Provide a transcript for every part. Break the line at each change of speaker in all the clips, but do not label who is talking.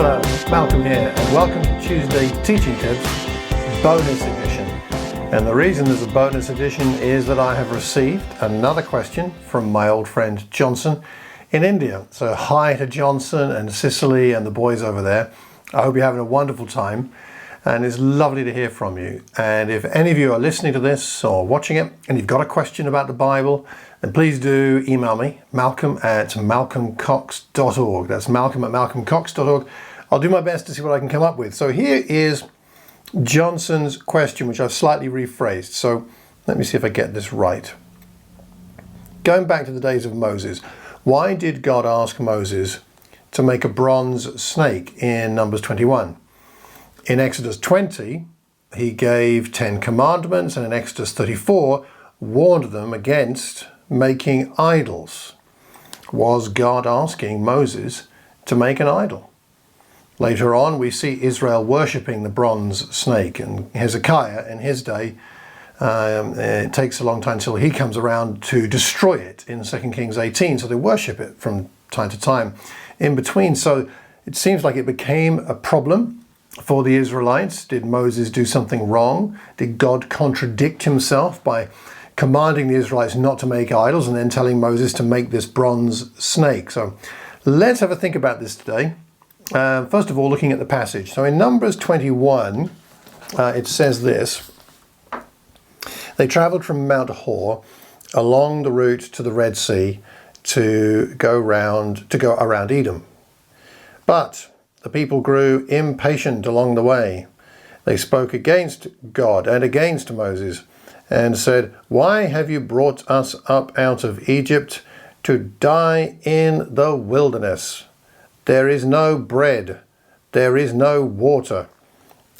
Hello, Malcolm here, and welcome to Tuesday Teaching Tips Bonus Edition. And the reason there's a bonus edition is that I have received another question from my old friend Johnson in India. So hi to Johnson and Sicily and the boys over there. I hope you're having a wonderful time, and it's lovely to hear from you. And if any of you are listening to this or watching it and you've got a question about the Bible, then please do email me, malcolm@malcolmcox.org. That's malcolm@malcolmcox.org. I'll do my best to see what I can come up with. So here is Johnson's question, which I've slightly rephrased. So let me see if I get this right. Going back to the days of Moses, why did God ask Moses to make a bronze snake in Numbers 21? In Exodus 20, he gave 10 commandments, and in Exodus 34, warned them against making idols. Was God asking Moses to make an idol? Later on, we see Israel worshipping the bronze snake, and Hezekiah in his day, it takes a long time until he comes around to destroy it in 2 Kings 18, so they worship it from time to time in between. So it seems like it became a problem for the Israelites. Did Moses do something wrong? Did God contradict himself by commanding the Israelites not to make idols and then telling Moses to make this bronze snake? So let's have a think about this today. First of all, looking at the passage. So in Numbers 21, it says this: they traveled from Mount Hor along the route to the Red Sea to go around Edom. But the people grew impatient along the way. They spoke against God and against Moses and said, "Why have you brought us up out of Egypt to die in the wilderness? There is no bread, there is no water,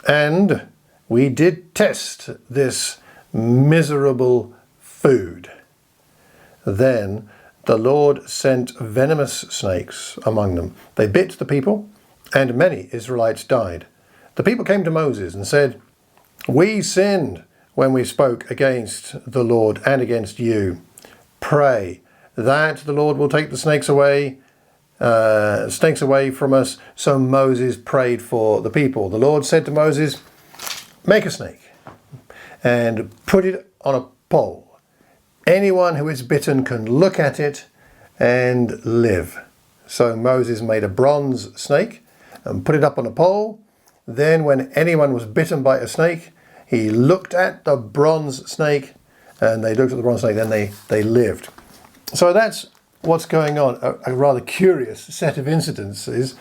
and we detest this miserable food." Then the Lord sent venomous snakes among them. They bit the people, and many Israelites died. The people came to Moses and said, "We sinned when we spoke against the Lord and against you. Pray that the Lord will take the snakes away from us." So Moses prayed for the people. The Lord said to Moses, "Make a snake and put it on a pole. Anyone who is bitten can look at it and live." So Moses made a bronze snake and put it up on a pole. Then when anyone was bitten by a snake, he looked at the bronze snake, and they looked at the bronze snake, then they lived. So that's what's going on, a rather curious set of incidences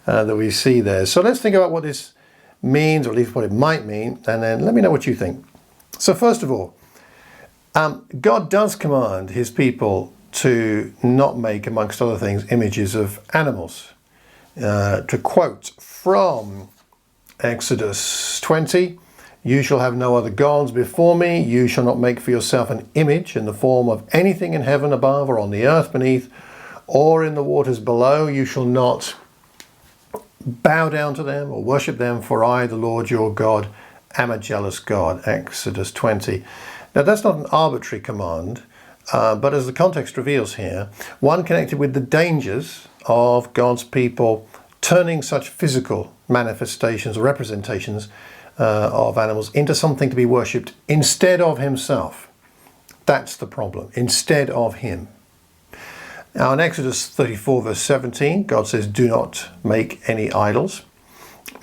that we see there. So let's think about what this means, or at least what it might mean, and then let me know what you think. So first of all, God does command his people to not make, amongst other things, images of animals. To quote from Exodus 20, "You shall have no other gods before me. You shall not make for yourself an image in the form of anything in heaven above, or on the earth beneath, or in the waters below. You shall not bow down to them or worship them, for I, the Lord your God, am a jealous God." Exodus 20. Now that's not an arbitrary command, but as the context reveals here, one connected with the dangers of God's people turning such physical manifestations or representations of animals into something to be worshipped instead of himself. That's the problem, instead of him. Now in Exodus 34 verse 17, God says, "Do not make any idols."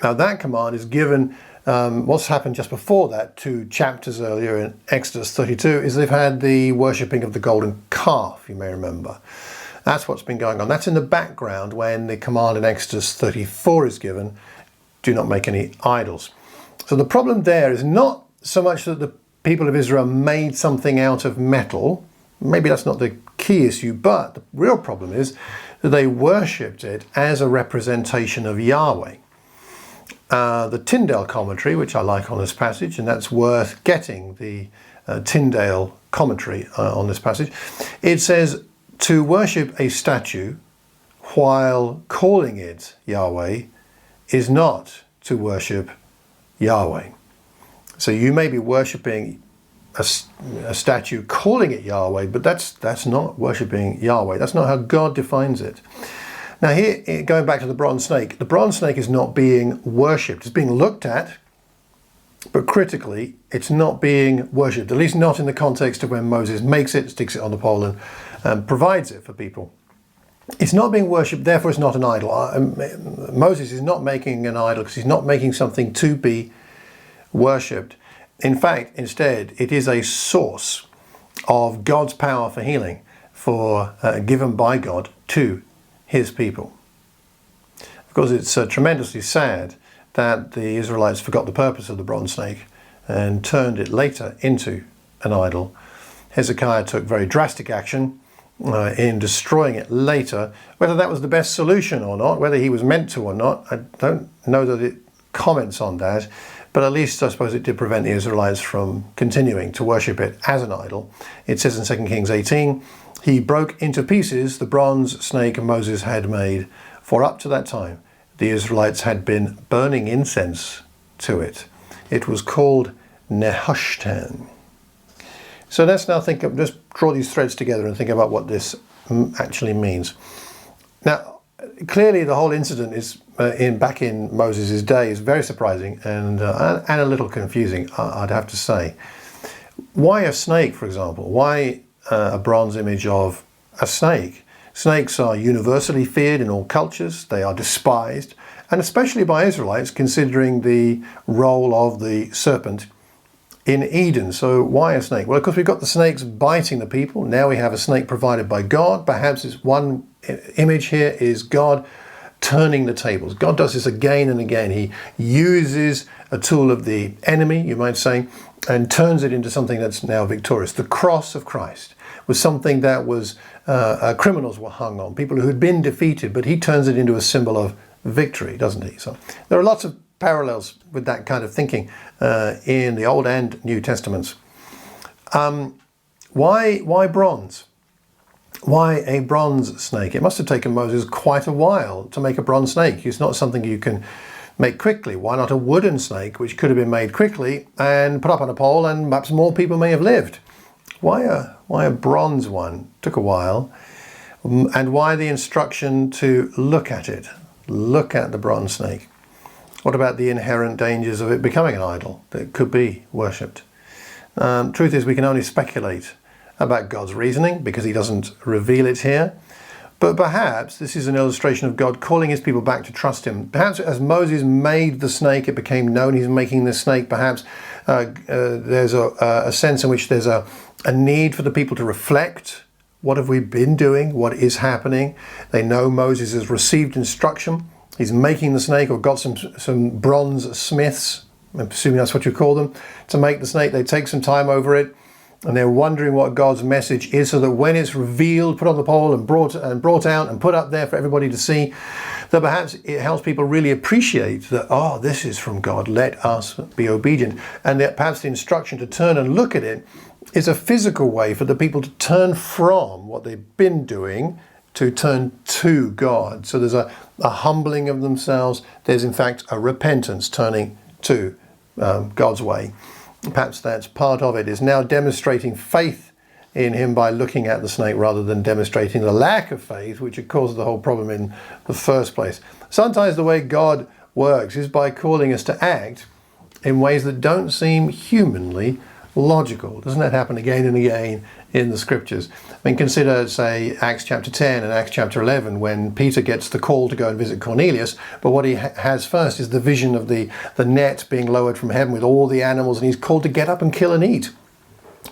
Now that command is given, what's happened just before that, 2 chapters earlier in Exodus 32, is they've had the worshipping of the golden calf, you may remember. That's what's been going on. That's in the background when the command in Exodus 34 is given, "Do not make any idols." So the problem there is not so much that the people of Israel made something out of metal. Maybe that's not the key issue, but the real problem is that they worshipped it as a representation of Yahweh. The Tyndale commentary, which I like on this passage, and that's worth getting, the Tyndale commentary on this passage, it says, to worship a statue while calling it Yahweh is not to worship Yahweh. So you may be worshipping a statue, calling it Yahweh, but that's not worshipping Yahweh. That's not how God defines it. Now here, going back to the bronze snake is not being worshipped. It's being looked at, but critically, it's not being worshipped, at least not in the context of when Moses makes it, sticks it on the pole and provides it for people. It's not being worshipped, therefore it's not an idol. Moses is not making an idol because he's not making something to be worshipped. In fact, instead, it is a source of God's power for healing, given by God to his people. Of course, it's tremendously sad that the Israelites forgot the purpose of the bronze snake and turned it later into an idol. Hezekiah took very drastic action in destroying it later. Whether that was the best solution or not, whether he was meant to or not, I don't know that it comments on that, but at least I suppose it did prevent the Israelites from continuing to worship it as an idol. It says in 2 Kings 18, he broke into pieces the bronze snake Moses had made, for up to that time the Israelites had been burning incense to it. It was called Nehushtan. So let's now just draw these threads together and think about what this actually means. Now, clearly the whole incident is back in Moses' day is very surprising and a little confusing, I'd have to say. Why a snake, for example? Why a bronze image of a snake? Snakes are universally feared in all cultures. They are despised, and especially by Israelites, considering the role of the serpent in Eden. So why a snake? Well, of course, we've got the snakes biting the people. Now we have a snake provided by God. Perhaps it's one image here is God turning the tables. God does this again and again. He uses a tool of the enemy, you might say, and turns it into something that's now victorious. The cross of Christ was something that was criminals were hung on, people who had been defeated, but he turns it into a symbol of victory, doesn't he? So there are lots of parallels with that kind of thinking in the Old and New Testaments. Why bronze? Why a bronze snake? It must have taken Moses quite a while to make a bronze snake. It's not something you can make quickly. Why not a wooden snake, which could have been made quickly and put up on a pole, and perhaps more people may have lived? Why a bronze one? Took a while. And why the instruction to look at it? Look at the bronze snake. What about the inherent dangers of it becoming an idol that could be worshipped? Truth is, we can only speculate about God's reasoning because he doesn't reveal it here. But perhaps this is an illustration of God calling his people back to trust him. Perhaps as Moses made the snake, it became known he's making the snake. Perhaps there's a sense in which there's a need for the people to reflect. What have we been doing? What is happening? They know Moses has received instruction. He's making the snake, or got some bronze smiths, I'm assuming that's what you call them, to make the snake. They take some time over it, and they're wondering what God's message is, so that when it's revealed, put on the pole and brought out and put up there for everybody to see, that perhaps it helps people really appreciate that, oh, this is from God, let us be obedient. And that perhaps the instruction to turn and look at it is a physical way for the people to turn from what they've been doing to turn to God. So there's a humbling of themselves. There's in fact a repentance, turning to God's way. Perhaps that's part of it, is now demonstrating faith in him by looking at the snake rather than demonstrating the lack of faith, which had caused the whole problem in the first place. Sometimes the way God works is by calling us to act in ways that don't seem humanly logical. Doesn't that happen again and again in the scriptures? I mean, consider, say, Acts chapter 10 and Acts chapter 11, when Peter gets the call to go and visit Cornelius, but what he has first is the vision of the net being lowered from heaven with all the animals, and he's called to get up and kill and eat.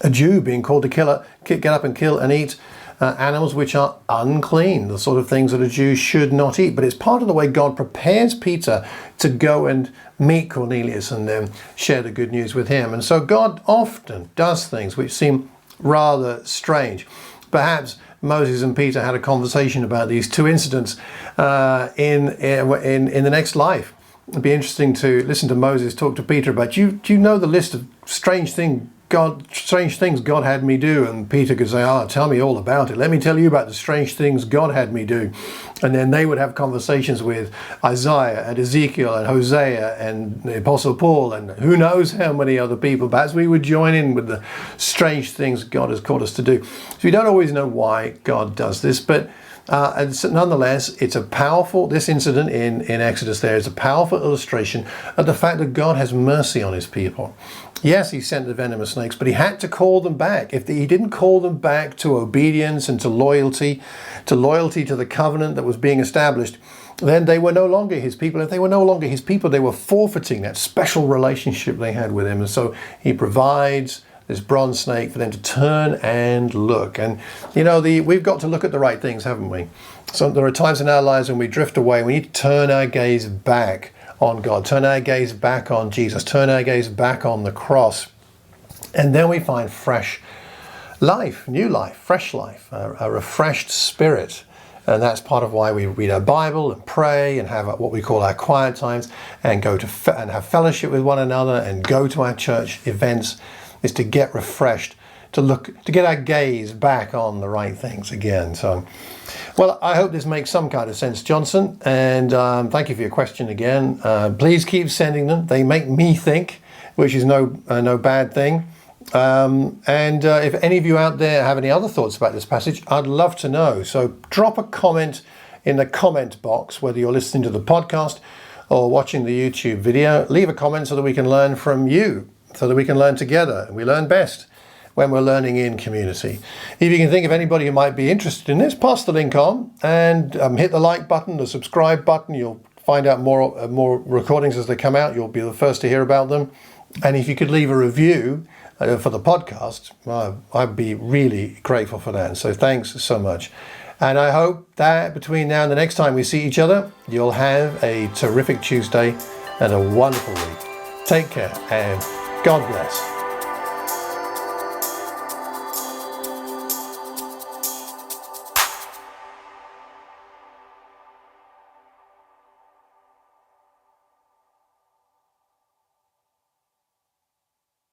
A Jew being called to get up and kill and eat animals which are unclean, the sort of things that a Jew should not eat. But it's part of the way God prepares Peter to go and meet Cornelius and share the good news with him. And so God often does things which seem rather strange. Perhaps Moses and Peter had a conversation about these two incidents in the next life. It'd be interesting to listen to Moses talk to Peter about, do you know the list of strange things God had me do? And Peter could say, tell me all about it. Let me tell you about the strange things God had me do. And then they would have conversations with Isaiah and Ezekiel and Hosea and the Apostle Paul and who knows how many other people. Perhaps we would join in with the strange things God has called us to do. So we don't always know why God does this, but And so nonetheless, it's a powerful, this incident in Exodus there is a powerful illustration of the fact that God has mercy on his people. Yes, he sent the venomous snakes, but he had to call them back. If he didn't call them back to obedience and to loyalty to the covenant that was being established, then they were no longer his people. If they were no longer his people, they were forfeiting that special relationship they had with him. And so he provides this bronze snake for them to turn and look. And we've got to look at the right things, haven't we? So there are times in our lives when we drift away. We need to turn our gaze back on God, turn our gaze back on Jesus, turn our gaze back on the cross. And then we find fresh life, new life, fresh life, a refreshed spirit. And that's part of why we read our Bible and pray and have what we call our quiet times and go to and have fellowship with one another and go to our church events, is to get refreshed, to get our gaze back on the right things again. So, well, I hope this makes some kind of sense, Johnson. And thank you for your question again. Please keep sending them. They make me think, which is no bad thing. And if any of you out there have any other thoughts about this passage, I'd love to know. So drop a comment in the comment box, whether you're listening to the podcast or watching the YouTube video. Leave a comment so that we can learn from you, so that we can learn together. We learn best when we're learning in community. If you can think of anybody who might be interested in this, pass the link on and hit the like button, the subscribe button. You'll find out more recordings as they come out. You'll be the first to hear about them. And if you could leave a review for the podcast, I'd be really grateful for that. So thanks so much. And I hope that between now and the next time we see each other, you'll have a terrific Tuesday and a wonderful week. Take care and God bless.